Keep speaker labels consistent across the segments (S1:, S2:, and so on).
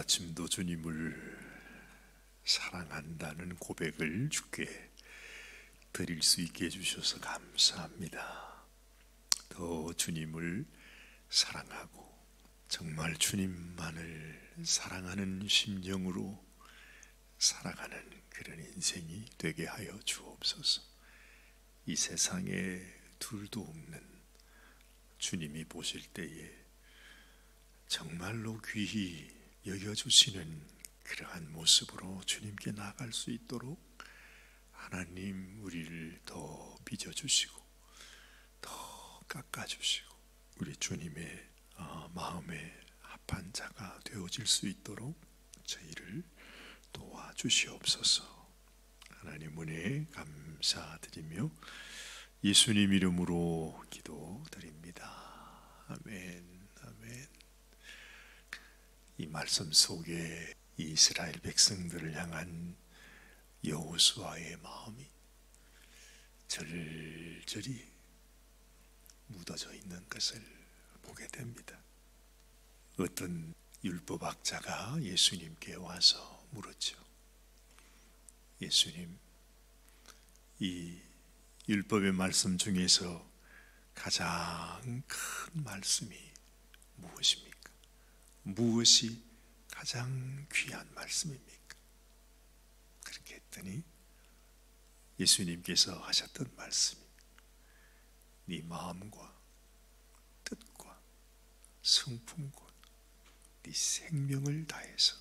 S1: 아침도 주님을 사랑한다는 고백을 주께 드릴 수 있게 해주셔서 감사합니다. 더 주님을 사랑하고 정말 주님만을 사랑하는 심정으로 살아가는 그런 인생이 되게 하여 주옵소서. 이 세상에 둘도 없는 주님이 보실 때에 정말로 귀히 여겨주시는 그러한 모습으로 주님께 나아갈 수 있도록 하나님 우리를 더 빚어주시고 더 깎아주시고 우리 주님의 마음에 합한 자가 되어질 수 있도록 저희를 도와주시옵소서. 하나님 은혜 감사드리며 예수님 이름으로 기도드립니다. 아멘. 아멘. 이 말씀 속에 이스라엘 백성들을 향한 여호수아의 마음이 절절히 묻어져 있는 것을 보게 됩니다. 어떤 율법학자가 예수님께 와서 물었죠. 예수님, 이 율법의 말씀 중에서 가장 큰 말씀이 무엇입니까? 무엇이 가장 귀한 말씀입니까? 그렇게 했더니 예수님께서 하셨던 말씀이 네 마음과 뜻과 성품과 네 생명을 다해서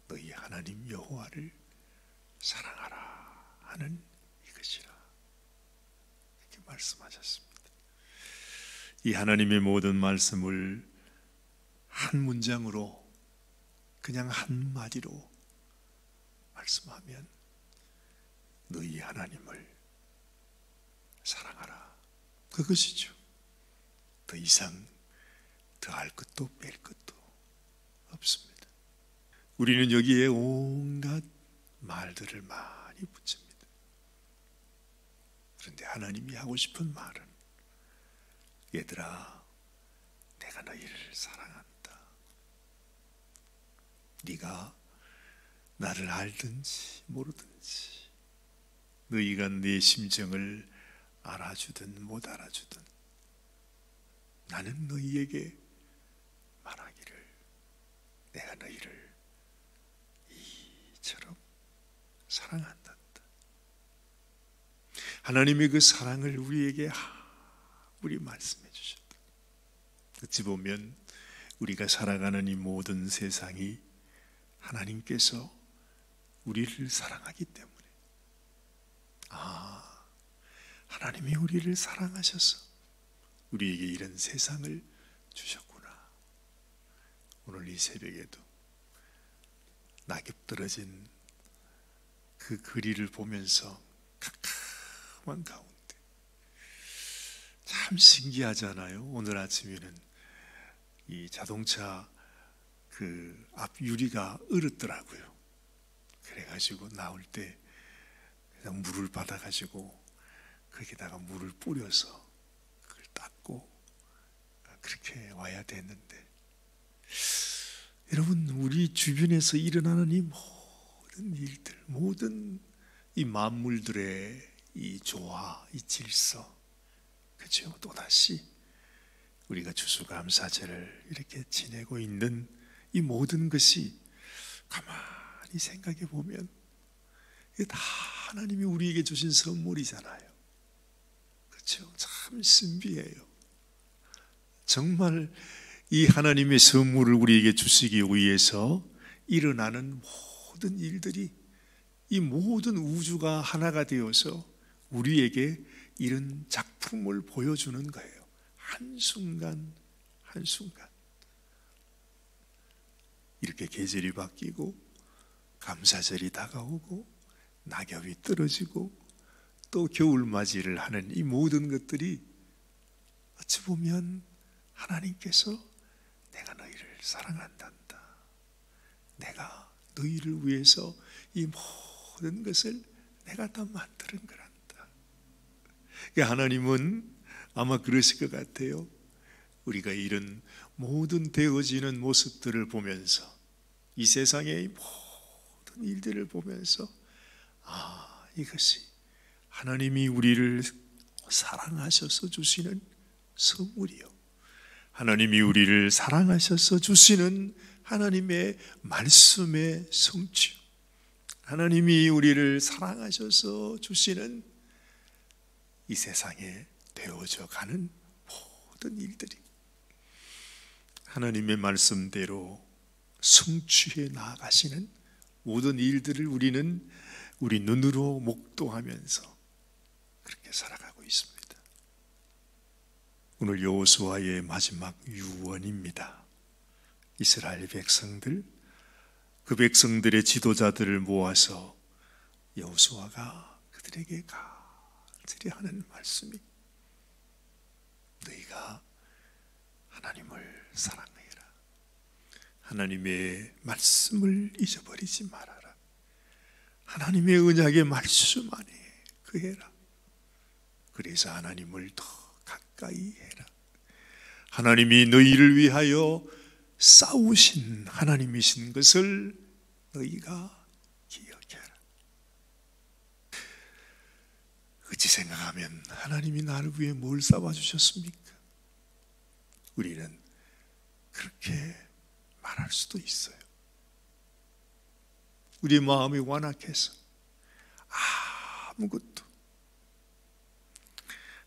S1: 너희 하나님 여호와를 사랑하라 하는 이것이라. 이렇게 말씀하셨습니다. 이 하나님의 모든 말씀을 한 문장으로 그냥 한마디로 말씀하면 너희 하나님을 사랑하라. 그것이죠. 더 이상 더할 것도 뺄 것도 없습니다. 우리는 여기에 온갖 말들을 많이 붙입니다. 그런데 하나님이 하고 싶은 말은 얘들아, 내가 너희를 사랑한다. 네가 나를 알든지 모르든지 너희가 내 심정을 알아주든 못 알아주든 나는 너희에게 말하기를 내가 너희를 이처럼 사랑한단다. 하나님의 그 사랑을 우리에게 우리 말씀해 주셨다. 어찌 보면 우리가 살아가는 이 모든 세상이 하나님께서 우리를 사랑하기 때문에 하나님이 우리를 사랑하셔서 우리에게 이런 세상을 주셨구나. 오늘 이 새벽에도 낙엽 떨어진 그 거리를 보면서 캄캄한 가운데 참 신기하잖아요. 오늘 아침에는 이 자동차 그 앞 유리가 얼었더라고요. 그래가지고 나올 때 그냥 물을 받아가지고 거기다가 물을 뿌려서 그걸 닦고 그렇게 와야 됐는데, 여러분 우리 주변에서 일어나는 이 모든 일들, 모든 이 만물들의 이 조화, 이 질서, 그죠? 또다시 우리가 추수감사절을 이렇게 지내고 있는 이 모든 것이 가만히 생각해 보면 이게 다 하나님이 우리에게 주신 선물이잖아요. 그렇죠? 참 신비해요. 정말 이 하나님의 선물을 우리에게 주시기 위해서 일어나는 모든 일들이 이 모든 우주가 하나가 되어서 우리에게 이런 작품을 보여주는 거예요. 한순간 한순간 이렇게 계절이 바뀌고 감사절이 다가오고 낙엽이 떨어지고 또 겨울맞이를 하는 이 모든 것들이 어찌 보면 하나님께서 내가 너희를 사랑한단다, 내가 너희를 위해서 이 모든 것을 내가 다 만드는 거란다. 하나님은 아마 그러실 것 같아요. 우리가 이런 모든 되어지는 모습들을 보면서 이 세상의 모든 일들을 보면서 이것이 하나님이 우리를 사랑하셔서 주시는 선물이요, 하나님이 우리를 사랑하셔서 주시는 하나님의 말씀의 성취, 하나님이 우리를 사랑하셔서 주시는 이 세상에 되어져 가는 모든 일들이 하나님의 말씀대로 성취해 나아가시는 모든 일들을 우리는 우리 눈으로 목도하면서 그렇게 살아가고 있습니다. 오늘 여호수아의 마지막 유언입니다. 이스라엘 백성들, 그 백성들의 지도자들을 모아서 여호수아가 그들에게 간절히 하는 말씀이, 너희가 하나님을 사랑해라, 하나님의 말씀을 잊어버리지 말아라, 하나님의 언약의 말씀 안에 거해라. 그래서 하나님을 더 가까이 해라. 하나님이 너희를 위하여 싸우신 하나님이신 것을 너희가 기억해라. 어찌 생각하면 하나님이 나를 위해 뭘 싸워주셨습니까? 우리는 그렇게 말할 수도 있어요. 우리의 마음이 완악해서 아무것도,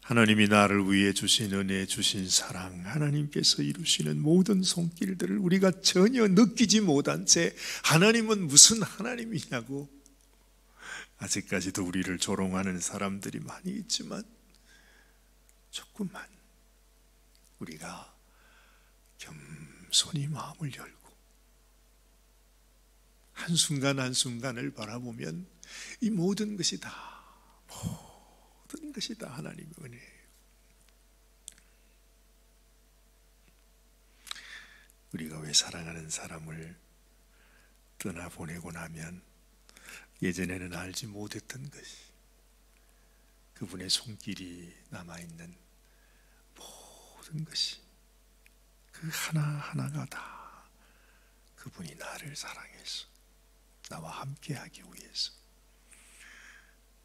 S1: 하나님이 나를 위해 주신 은혜, 주신 사랑, 하나님께서 이루시는 모든 손길들을 우리가 전혀 느끼지 못한 채 하나님은 무슨 하나님이냐고 아직까지도 우리를 조롱하는 사람들이 많이 있지만, 조금만 우리가 겸손히 마음을 열고 한순간 한순간을 바라보면 이 모든 것이 다 하나님의 은혜예요. 우리가 왜 사랑하는 사람을 떠나보내고 나면 예전에는 알지 못했던 것이, 그분의 손길이 남아있는 모든 것이, 그 하나하나가 다 그분이 나를 사랑해서 나와 함께하기 위해서,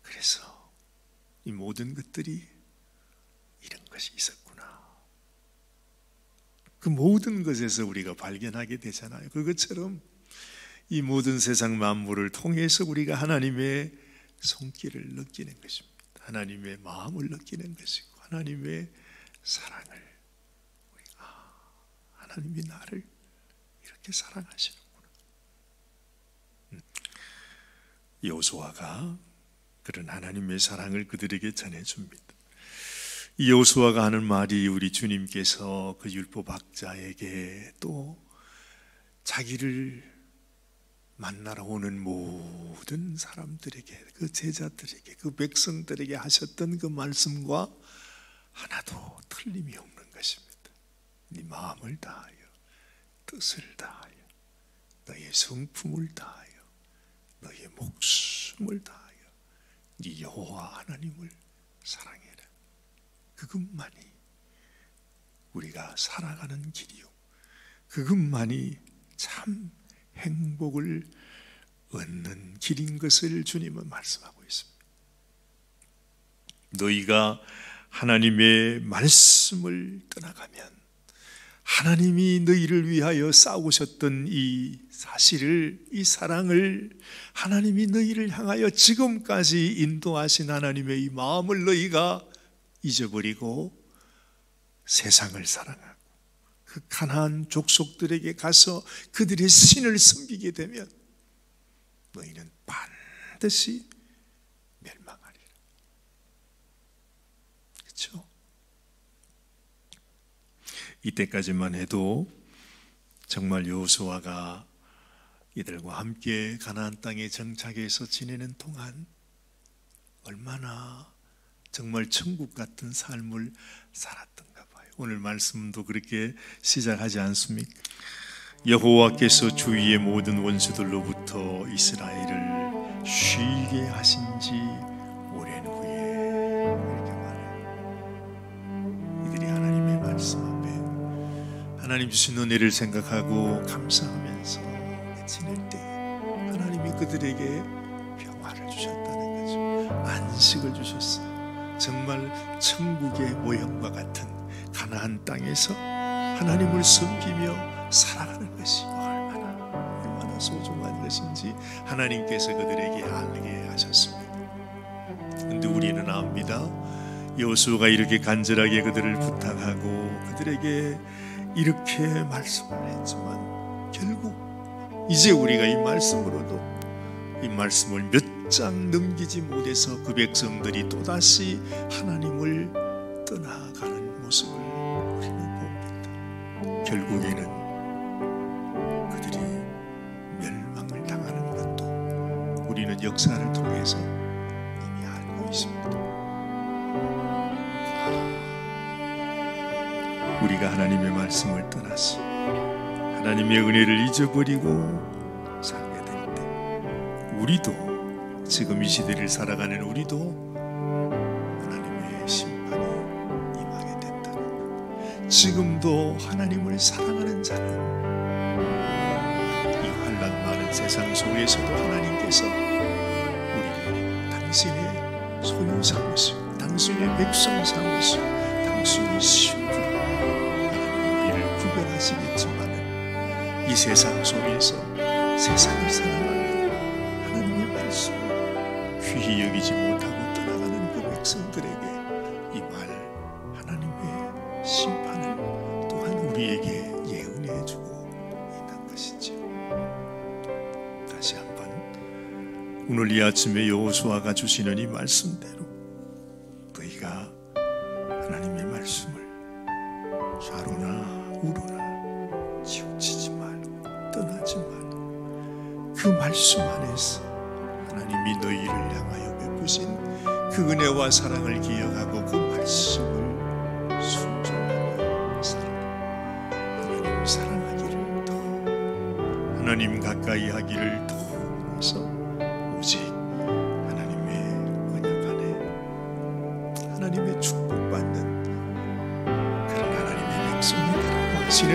S1: 그래서 이 모든 것들이 이런 것이 있었구나, 그 모든 것에서 우리가 발견하게 되잖아요. 그것처럼 이 모든 세상 만물을 통해서 우리가 하나님의 손길을 느끼는 것입니다. 하나님의 마음을 느끼는 것이고, 하나님의 사랑을, 하나님이 나를 이렇게 사랑하시는구나. 여호수아가 그런 하나님의 사랑을 그들에게 전해줍니다. 이 여호수아가 하는 말이 우리 주님께서 그 율법학자에게 또 자기를 만나러 오는 모든 사람들에게, 그 제자들에게, 그 백성들에게 하셨던 그 말씀과 하나도 틀림이 없는 것입니다. 네 마음을 다하여, 뜻을 다하여, 너의 성품을 다하여, 너의 목숨을 다하여 네 여호와 하나님을 사랑해라. 그것만이 우리가 살아가는 길이요, 그것만이 참 행복을 얻는 길인 것을 주님은 말씀하고 있습니다. 너희가 하나님의 말씀을 떠나가면 하나님이 너희를 위하여 싸우셨던 이 사실을, 이 사랑을, 하나님이 너희를 향하여 지금까지 인도하신 하나님의 이 마음을 너희가 잊어버리고 세상을 사랑하고 그 가나안 족속들에게 가서 그들의 신을 섬기게 되면 너희는 반드시 멸망하리라. 그렇죠? 이때까지만 해도 정말 여호수아가 이들과 함께 가나안 땅에 정착해서 지내는 동안 얼마나 정말 천국 같은 삶을 살았던가 봐요. 오늘 말씀도 그렇게 시작하지 않습니까? 여호와께서 주위의 모든 원수들로부터 이스라엘을 쉬게 하신 지 오랜 후에, 이렇게 말해요. 이들이 하나님의 말씀 앞에 하나님 주신 은혜를 생각하고 감사하면서 지낼 때 하나님이 그들에게 평화를 주셨다는 거죠. 안식을 주셨어요. 정말 천국의 모형과 같은 가나안 땅에서 하나님을 섬기며 살아가는 것이 얼마나 소중한 것인지 하나님께서 그들에게 알게 하셨습니다. 그런데 우리는 압니다. 여호수아가 이렇게 간절하게 그들을 부탁하고 그들에게 이렇게 말씀을 했지만 결국 이제 우리가 이 말씀으로도 이 말씀을 몇 장 넘기지 못해서 그 백성들이 또다시 하나님을 떠나가는 모습을 우리는 봅니다. 결국에는 그들이 멸망을 당하는 것도 우리는 역사를 통해서 이미 알고 있습니다. 우리가 하나님의 말씀을 떠나서 하나님의 은혜를 잊어버리고 살게 될 때 우리도 지금 이 시대를 살아가는 우리도 하나님의 심판이 임하게 된다는 것. 지금도 하나님을 사랑하는 자는 이 환난 많은 세상 속에서도 하나님께서 우리를 당신의 소유 삼으시고 당신의 백성 삼으시고 당신의 신부로 하나님 우리를 구별하시겠지만 이 세상 속에서 세상을 살아가는 하나님의 말씀을 귀히 여기지 못하고 떠나가는 그 백성들에게 이 말 하나님의 심판을 또한 우리에게 예언해 주고 있는 것이죠. 다시 한번 오늘 이 아침에 여호수아가 주시는 이 말씀대로 너희가 하나님의 말씀을 좌로나 우로나 치우치지 말고 떠나지 말고 그 말씀 안에서 하나님이 너희를 향하여 베푸신 그 은혜와 사랑을 기억하고 그 말씀을 순종하며 살아라. 하나님 사랑하기를 더 하나님 가까이 하기를 더 원해서 오직 하나님의 언약 안에 하나님의 축복받는 그런 하나님의 백성이 되라고 하시는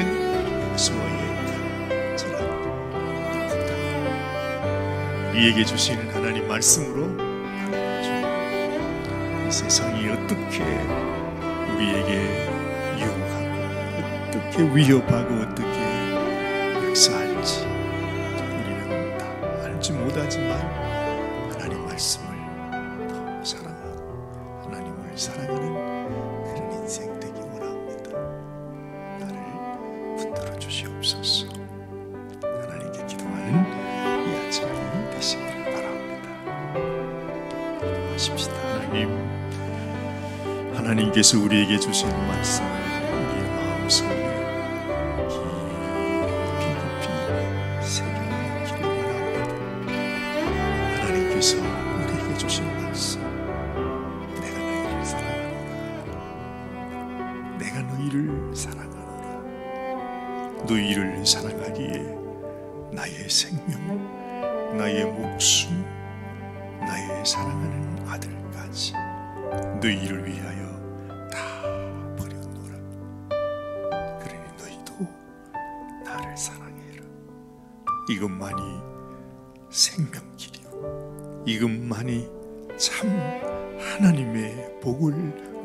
S1: 여호수아의 간절한 부탁 우리에게 주시는 하나님 말씀으로 이 세상이 어떻게 우리에게 유혹하고 어떻게 위협하고 어떻게 역사할지 우리는 다 알지 못하지만 하나님 말씀을 더 사랑하고 하나님을 사랑하는 그런 인생 되기 원합니다. 나를 붙들어 주시옵소서. 하나님께 기도하는 이 아침이 되시기를 바랍니다. 기도하십시다. 하나님께서 우리에게 주신 말씀을 우리의 마음속에 깊이 새겨넣기를 원합니다. 하나님께서 우리에게 주신 말씀 내가 너희를 사랑하노라. 내가 너희를 사랑하노라. 너희를 사랑하기에 나의 생명, 나의 목숨, 나의 사랑하는 아들까지 너희를 위하여 다 버렸노라. 그러니 너희도 나를 사랑해라. 이것만이 생명길이요 이것만이 참 하나님의 복을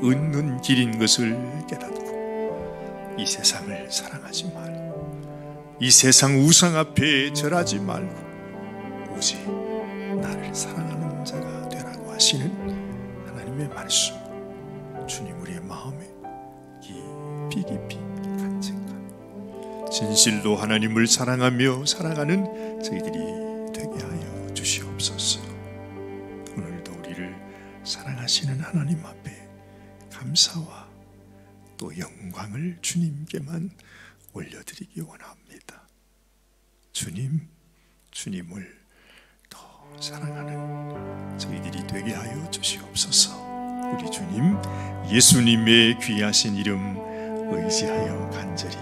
S1: 얻는 길인 것을 깨닫고 이 세상을 사랑하지 말고 이 세상 우상 앞에 절하지 말고 오직 나를 사랑하는 자가 되라고 하시는 하나님의 말씀 주님 우리의 마음에 깊이 간직한 진실로 하나님을 사랑하며 살아가는 저희들이 되게 하여 주시옵소서. 오늘도 우리를 사랑하시는 하나님 앞에 감사와 또 영광을 주님께만 올려드리기 원합니다. 주님을 더 사랑하는 저희들이 되게 하여 주시옵소서. 우리 주님 예수님의 귀하신 이름 의지하여 간절히